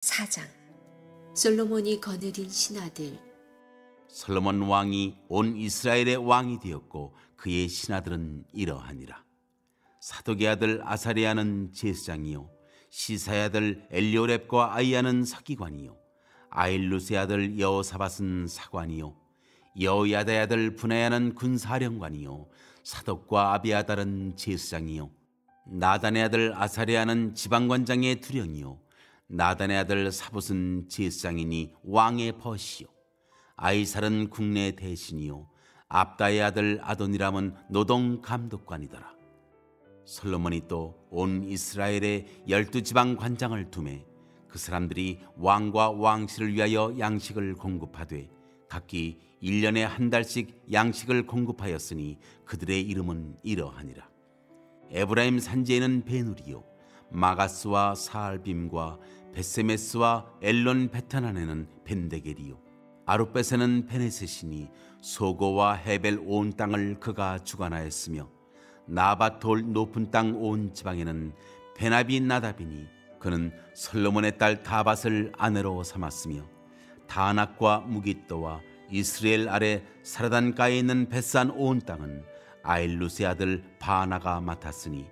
4장. 솔로몬이 거느린 신하들. 솔로몬 왕이 온 이스라엘의 왕이 되었고 그의 신하들은 이러하니라. 사독의 아들 아사랴는 제사장이요, 시사의 아들 엘리오렙과 아이야는 서기관이요, 아일루스의 아들 여호사밧은 사관이요, 여호야다의 아들 분하야는 군사령관이요, 사독과 아비아달은 제사장이요, 나단의 아들 아사랴는 지방관장의 두령이요, 나단의 아들 사봇은 제사장이니 왕의 벗이요, 아이살은 국내 대신이요, 압다의 아들 아도니람은 노동 감독관이더라. 솔로몬이 또 온 이스라엘에 12지방 관장을 두매 그 사람들이 왕과 왕실을 위하여 양식을 공급하되 각기 1년에 한 달씩 양식을 공급하였으니 그들의 이름은 이러하니라. 에브라임 산지에는 베누리요, 마가스와 사알빔과 베세메스와 엘론 베타난에는 벤데겔이요, 아룻벳에는 베네셋이니 소고와 헤벨 온 땅을 그가 주관하였으며 나바톨 높은 땅 온 지방에는 베나비 나답이니 그는 솔로몬의 딸 다밧을 아내로 삼았으며 다낙과 무깃도와 이스라엘 아래 사르단가에 있는 벳산 온 땅은 아일루스의 아들 바나가 맡았으니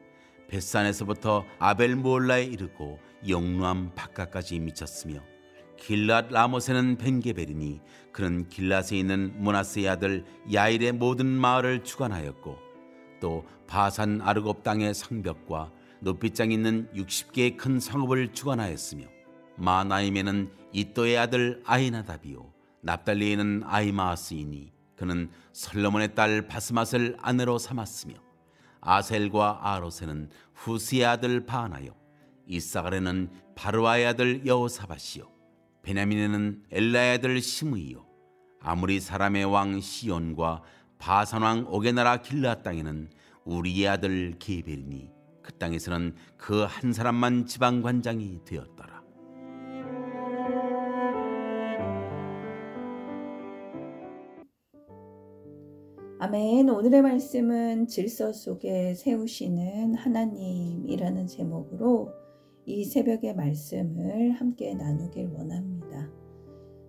벳산에서부터 아벨몰라에 이르고 영루암 바깥까지 미쳤으며 길랏 라못에는 벤게벨이니 그는 길랏에 있는 므낫세의 아들 야일의 모든 마을을 주관하였고 또 바산 아르곱 땅의 성벽과 높이장 있는 60개의 큰 성읍을 주관하였으며 마나임에는 이또의 아들 아히나답이요, 납달리에는 아히마아스이니 그는 솔로몬의 딸 바스맛을 아내로 삼았으며 아셀과 아롯에는 후스의 아들 바나요, 이사갈에는 바르와의 아들 여호사밧이요, 베냐민에는 엘라의 아들 시므이요, 아무리 사람의 왕 시온과 바산 왕 옥의 나라 길라 땅에는 우리의 아들 게벨이니 그 땅에서는 그 한 사람만 지방관장이 되었더라. 아멘. 오늘의 말씀은 질서 속에 세우시는 하나님이라는 제목으로 이 새벽의 말씀을 함께 나누길 원합니다.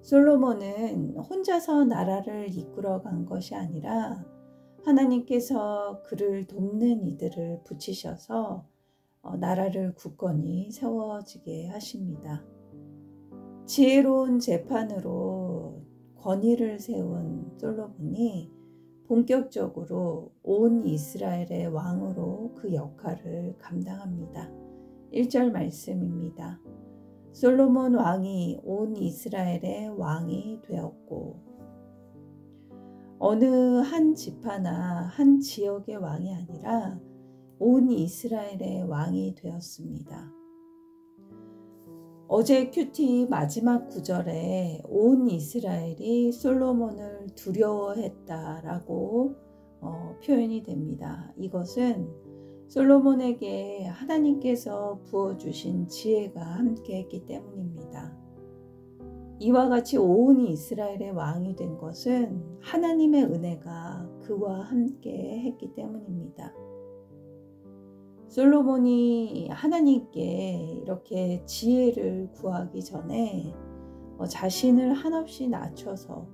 솔로몬은 혼자서 나라를 이끌어간 것이 아니라 하나님께서 그를 돕는 이들을 붙이셔서 나라를 굳건히 세워지게 하십니다. 지혜로운 재판으로 권위를 세운 솔로몬이 본격적으로 온 이스라엘의 왕으로 그 역할을 감당합니다. 1절 말씀입니다. 솔로몬 왕이 온 이스라엘의 왕이 되었고, 어느 한 지파나 한 지역의 왕이 아니라 온 이스라엘의 왕이 되었습니다. 어제 큐티 마지막 구절에 온 이스라엘이 솔로몬을 두려워했다라고 표현이 됩니다. 이것은 솔로몬에게 하나님께서 부어주신 지혜가 함께했기 때문입니다. 이와 같이 온 이스라엘의 왕이 된 것은 하나님의 은혜가 그와 함께 했기 때문입니다. 솔로몬이 하나님께 이렇게 지혜를 구하기 전에 자신을 한없이 낮춰서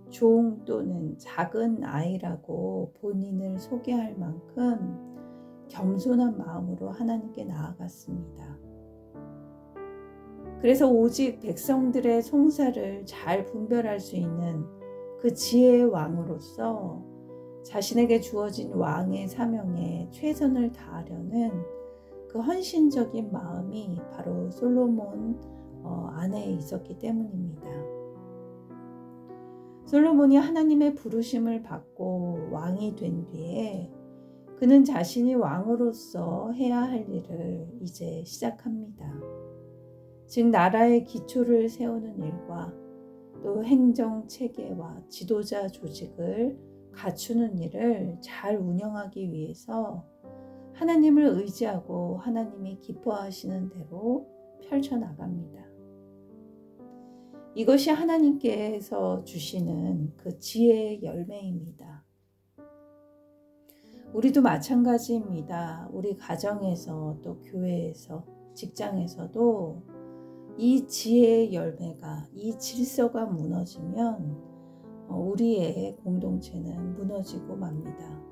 종 또는 작은 아이라고 본인을 소개할 만큼 겸손한 마음으로 하나님께 나아갔습니다. 그래서 오직 백성들의 송사를 잘 분별할 수 있는 그 지혜의 왕으로서 자신에게 주어진 왕의 사명에 최선을 다하려는 그 헌신적인 마음이 바로 솔로몬 안에 있었기 때문입니다. 솔로몬이 하나님의 부르심을 받고 왕이 된 뒤에 그는 자신이 왕으로서 해야 할 일을 이제 시작합니다. 즉 나라의 기초를 세우는 일과 또 행정 체계와 지도자 조직을 갖추는 일을 잘 운영하기 위해서 하나님을 의지하고 하나님이 기뻐하시는 대로 펼쳐나갑니다. 이것이 하나님께서 주시는 그 지혜의 열매입니다. 우리도 마찬가지입니다. 우리 가정에서 또 교회에서 직장에서도 이 지혜의 열매가, 이 질서가 무너지면 우리의 공동체는 무너지고 맙니다.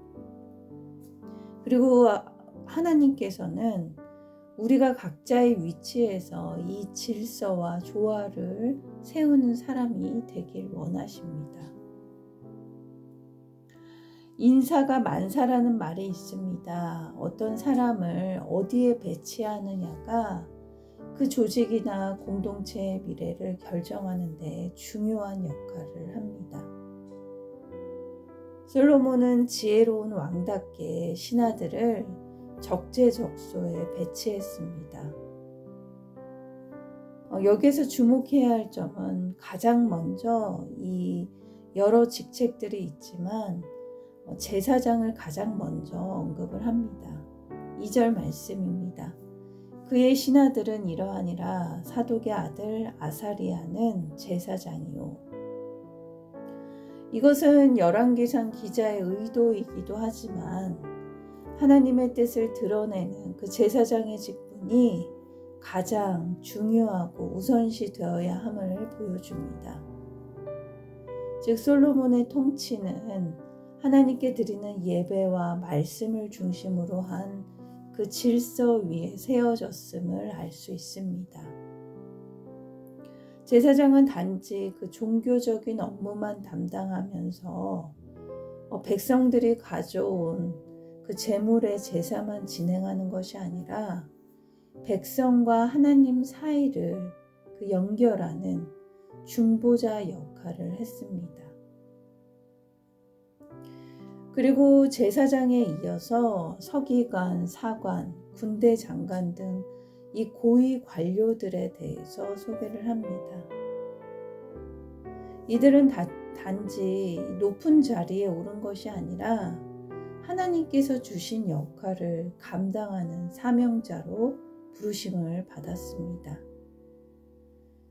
그리고 하나님께서는 우리가 각자의 위치에서 이 질서와 조화를 세우는 사람이 되길 원하십니다. 인사가 만사라는 말이 있습니다. 어떤 사람을 어디에 배치하느냐가 그 조직이나 공동체의 미래를 결정하는 데 중요한 역할을 합니다. 솔로몬은 지혜로운 왕답게 신하들을 적재적소에 배치했습니다. 여기에서 주목해야 할 점은 가장 먼저 이 여러 직책들이 있지만 제사장을 가장 먼저 언급을 합니다. 2절 말씀입니다. 그의 신하들은 이러하니라. 사독의 아들 아사리야는 제사장이요. 이것은 열왕기상 기자의 의도이기도 하지만 하나님의 뜻을 드러내는 그 제사장의 직분이 가장 중요하고 우선시 되어야 함을 보여줍니다. 즉 솔로몬의 통치는 하나님께 드리는 예배와 말씀을 중심으로 한 그 질서 위에 세워졌음을 알 수 있습니다. 제사장은 단지 그 종교적인 업무만 담당하면서 백성들이 가져온 그 제물의 제사만 진행하는 것이 아니라 백성과 하나님 사이를 그 연결하는 중보자 역할을 했습니다. 그리고 제사장에 이어서 서기관, 사관, 군대 장관 등 이 고위 관료들에 대해서 소개를 합니다. 이들은 단지 높은 자리에 오른 것이 아니라 하나님께서 주신 역할을 감당하는 사명자로 부르심을 받았습니다.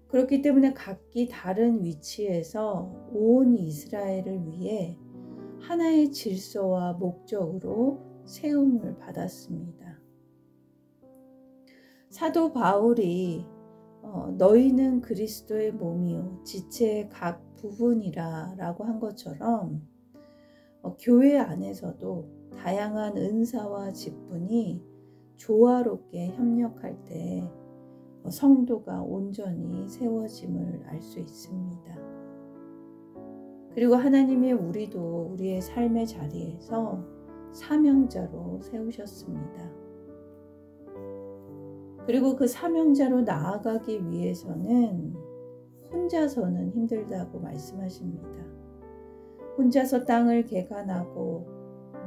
그렇기 때문에 각기 다른 위치에서 온 이스라엘을 위해 하나의 질서와 목적으로 세움을 받았습니다. 사도 바울이 너희는 그리스도의 몸이요 지체의 각 부분이라 라고 한 것처럼 교회 안에서도 다양한 은사와 직분이 조화롭게 협력할 때 성도가 온전히 세워짐을 알 수 있습니다. 그리고 하나님이 우리의 삶의 자리에서 사명자로 세우셨습니다. 그리고 그 사명자로 나아가기 위해서는 혼자서는 힘들다고 말씀하십니다. 혼자서 땅을 개간하고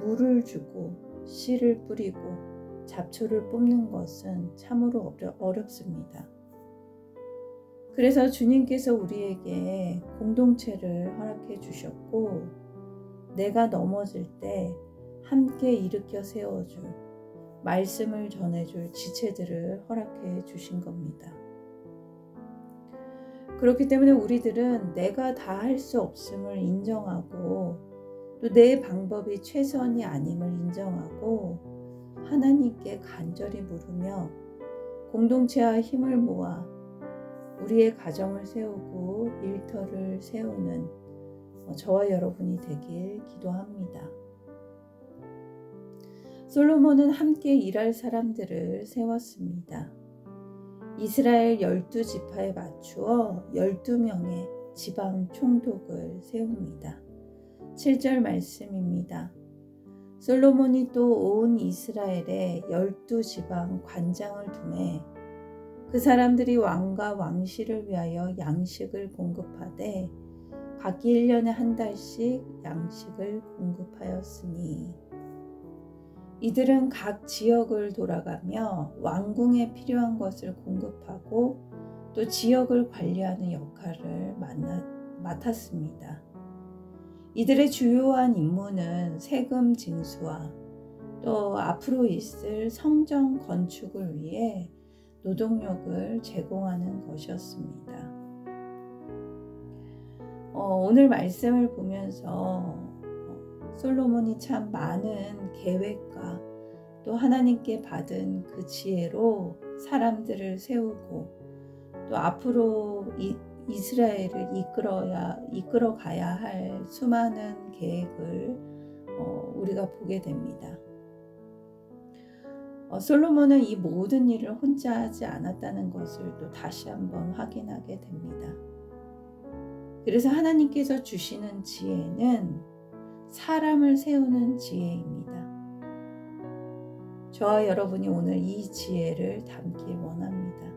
물을 주고 씨를 뿌리고 잡초를 뽑는 것은 참으로 어렵습니다. 그래서 주님께서 우리에게 공동체를 허락해 주셨고 내가 넘어질 때 함께 일으켜 세워줄 말씀을 전해줄 지체들을 허락해 주신 겁니다. 그렇기 때문에 우리들은 내가 다 할 수 없음을 인정하고 또 내 방법이 최선이 아님을 인정하고 하나님께 간절히 물으며 공동체와 힘을 모아 우리의 가정을 세우고 일터를 세우는 저와 여러분이 되길 기도합니다. 솔로몬은 함께 일할 사람들을 세웠습니다. 이스라엘 12지파에 맞추어 12명의 지방 총독을 세웁니다. 7절 말씀입니다. 솔로몬이 또 온 이스라엘에 12지방 관장을 두매 그 사람들이 왕과 왕실을 위하여 양식을 공급하되 각기 1년에 한 달씩 양식을 공급하였으니 이들은 각 지역을 돌아가며 왕궁에 필요한 것을 공급하고 또 지역을 관리하는 역할을 맡았습니다. 이들의 주요한 임무는 세금 징수와 또 앞으로 있을 성전 건축을 위해 노동력을 제공하는 것이었습니다. 오늘 말씀을 보면서 솔로몬이 참 많은 계획과 또 하나님께 받은 그 지혜로 사람들을 세우고 또 앞으로 이스라엘을 이끌어가야 할 수많은 계획을 우리가 보게 됩니다. 솔로몬은 이 모든 일을 혼자 하지 않았다는 것을 또 다시 한번 확인하게 됩니다. 그래서 하나님께서 주시는 지혜는 사람을 세우는 지혜입니다. 저와 여러분이 오늘 이 지혜를 담길 원합니다.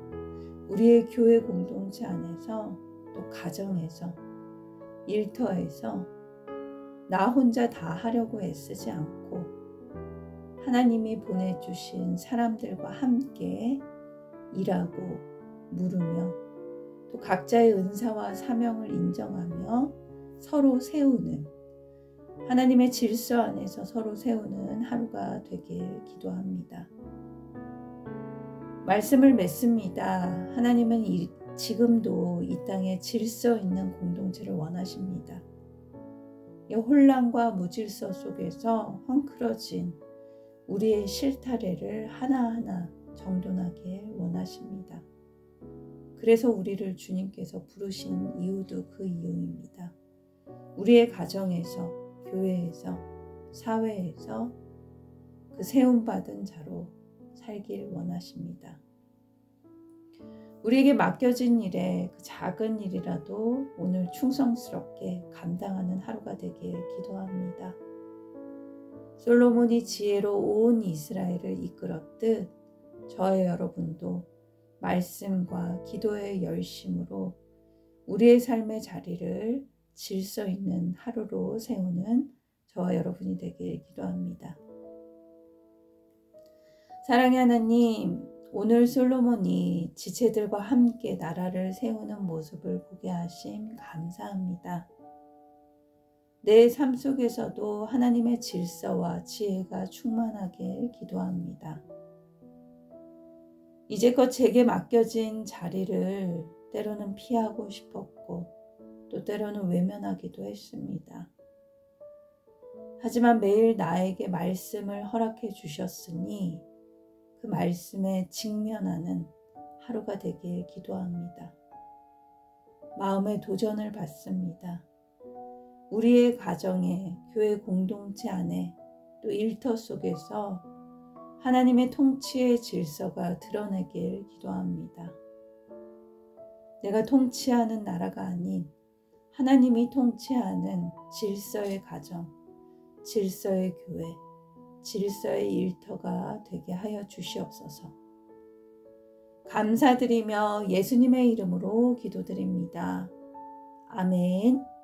우리의 교회 공동체 안에서 또 가정에서 일터에서 나 혼자 다 하려고 애쓰지 않고 하나님이 보내주신 사람들과 함께 일하고 물으며 또 각자의 은사와 사명을 인정하며 서로 세우는 하나님의 질서 안에서 서로 세우는 하루가 되길 기도합니다. 말씀을 맺습니다. 하나님은 지금도 이 땅에 질서 있는 공동체를 원하십니다. 이 혼란과 무질서 속에서 헝클어진 우리의 실타래를 하나하나 정돈하게 원하십니다. 그래서 우리를 주님께서 부르신 이유도 그 이유입니다. 우리의 가정에서, 교회에서, 사회에서 그 세움받은 자로 살길 원하십니다. 우리에게 맡겨진 일에 그 작은 일이라도 오늘 충성스럽게 감당하는 하루가 되길 기도합니다. 솔로몬이 지혜로 온 이스라엘을 이끌었듯 저의 여러분도 말씀과 기도의 열심으로 우리의 삶의 자리를 질서 있는 하루로 세우는 저와 여러분이 되길 기도합니다. 사랑의 하나님, 오늘 솔로몬이 지체들과 함께 나라를 세우는 모습을 보게 하심 감사합니다. 내 삶 속에서도 하나님의 질서와 지혜가 충만하길 기도합니다. 이제껏 제게 맡겨진 자리를 때로는 피하고 싶었고 또 때로는 외면하기도 했습니다. 하지만 매일 나에게 말씀을 허락해 주셨으니 그 말씀에 직면하는 하루가 되길 기도합니다. 마음의 도전을 받습니다. 우리의 가정에, 교회 공동체 안에, 또 일터 속에서 하나님의 통치의 질서가 드러내길 기도합니다. 내가 통치하는 나라가 아닌 하나님이 통치하는 질서의 가정, 질서의 교회, 질서의 일터가 되게 하여 주시옵소서. 감사드리며 예수님의 이름으로 기도드립니다. 아멘.